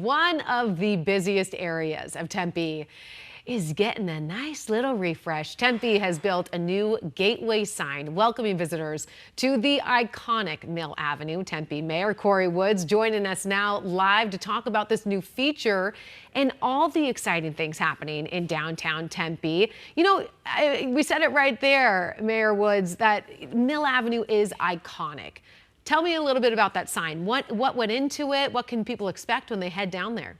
One of the busiest areas of Tempe is getting a nice little refresh. Tempe has built a new gateway sign welcoming visitors to the iconic Mill Avenue. Tempe Mayor Corey Woods joining us now live to talk about this new feature and all the exciting things happening in downtown Tempe. You know, we said it right there, Mayor Woods, that Mill Avenue is iconic. Tell me a little bit about that sign. What went into it? What can people expect when they head down there?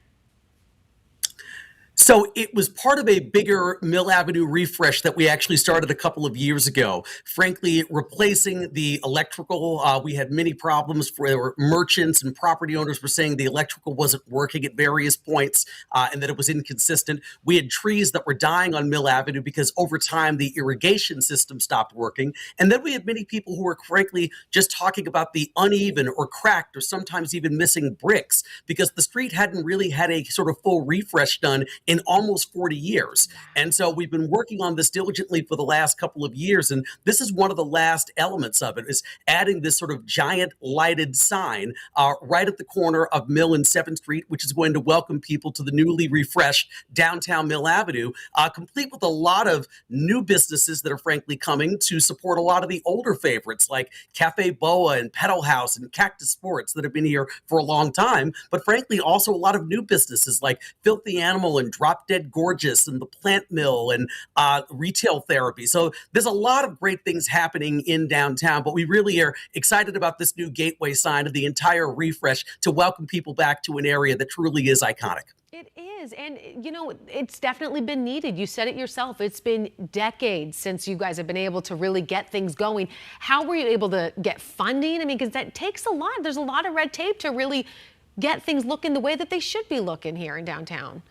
So it was part of a bigger Mill Avenue refresh that we actually started a couple of years ago. Frankly, replacing the electrical, we had many problems for merchants and property owners were saying the electrical wasn't working at various points and that it was inconsistent. We had trees that were dying on Mill Avenue because over time the irrigation system stopped working. And then we had many people who were frankly just talking about the uneven or cracked or sometimes even missing bricks because the street hadn't really had a sort of full refresh done in almost 40 years. And so we've been working on this diligently for the last couple of years. And this is one of the last elements of it is adding this sort of giant lighted sign right at the corner of Mill and 7th Street, which is going to welcome people to the newly refreshed downtown Mill Avenue, complete with a lot of new businesses that are frankly coming to support a lot of the older favorites like Cafe Boa and Pedal House and Cactus Sports that have been here for a long time. But frankly, also a lot of new businesses like Filthy Animal and Drop Dead Gorgeous and the Plant Mill and retail therapy. So there's a lot of great things happening in downtown, but we really are excited about this new gateway sign of the entire refresh to welcome people back to an area that truly is iconic. It is. And, you know, it's definitely been needed. You said it yourself. It's been decades since you guys have been able to really get things going. How were you able to get funding? I mean, because that takes a lot. There's a lot of red tape to really get things looking the way that they should be looking here in downtown.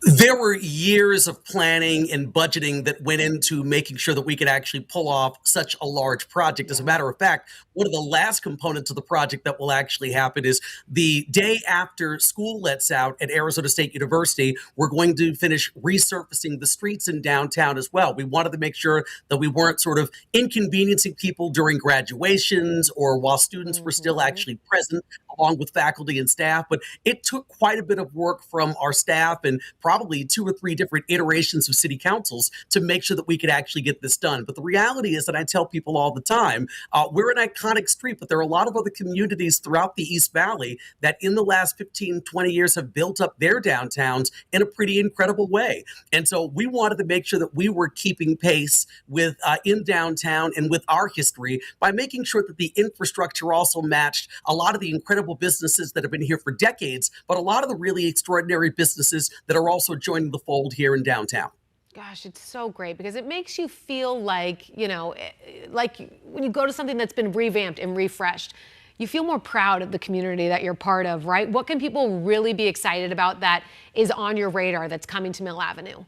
There were years of planning and budgeting that went into making sure that we could actually pull off such a large project. As a matter of fact, one of the last components of the project that will actually happen is the day after school lets out at Arizona State University, we're going to finish resurfacing the streets in downtown as well. We wanted to make sure that we weren't sort of inconveniencing people during graduations or while students were still actually present along with faculty and staff. But it took quite a bit of work from our staff and probably 2 or 3 different iterations of city councils to make sure that we could actually get this done. But the reality is that I tell people all the time, we're an iconic street, but there are a lot of other communities throughout the East Valley that in the last 15, 20 years have built up their downtowns in a pretty incredible way. And so we wanted to make sure that we were keeping pace with in downtown and with our history by making sure that the infrastructure also matched a lot of the incredible businesses that have been here for decades, but a lot of the really extraordinary businesses that are also joining the fold here in downtown. Gosh, it's so great because it makes you feel like, you know, like when you go to something that's been revamped and refreshed, you feel more proud of the community that you're part of, right? What can people really be excited about that is on your radar that's coming to Mill Avenue?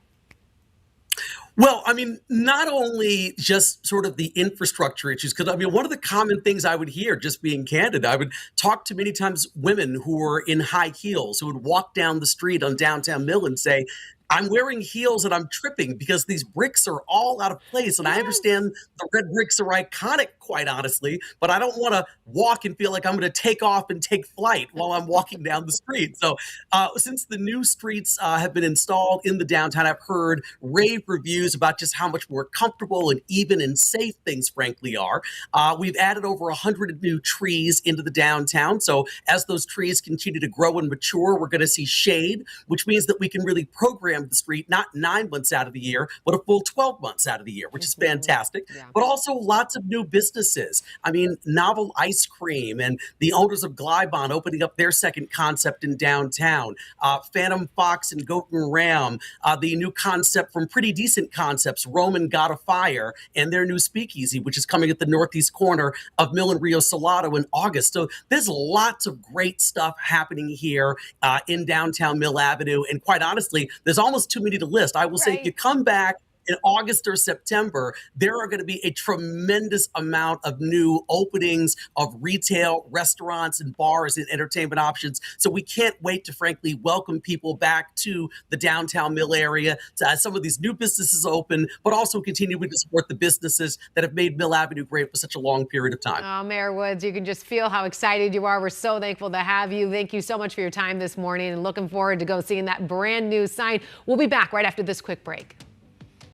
Well, I mean, not only just sort of the infrastructure issues, because I mean, one of the common things I would hear, just being candid, I would talk to many times women who were in high heels who would walk down the street on downtown Mill and say, I'm wearing heels and I'm tripping because these bricks are all out of place. And I understand the red bricks are iconic, quite honestly, but I don't want to walk and feel like I'm going to take off and take flight while I'm walking down the street. So since the new streets have been installed in the downtown, I've heard rave reviews about just how much more comfortable and even and safe things frankly are. We've added over 100 new trees into the downtown. So as those trees continue to grow and mature, we're going to see shade, which means that we can really program the street not 9 months out of the year, but a full 12 months out of the year, which is fantastic. But also lots of new businesses. I mean, Novel Ice Cream and the owners of Glybon opening up their second concept in downtown. Phantom Fox and Goat and Ram, the new concept from Pretty Decent Concepts, Roman God of Fire, and their new speakeasy, which is coming at the northeast corner of Mill and Rio Salado in August. So there's lots of great stuff happening here in downtown Mill Avenue. And quite honestly, there's almost too many to list. I will say if you come back in August or September, there are going to be a tremendous amount of new openings of retail, restaurants, and bars and entertainment options. So we can't wait to frankly welcome people back to the downtown Mill area, to some of these new businesses open, but also continuing to support the businesses that have made Mill Avenue great for such a long period of time. Oh, Mayor Woods, you can just feel how excited you are. We're so thankful to have you. Thank you so much for your time this morning and looking forward to go seeing that brand new sign. We'll be back right after this quick break.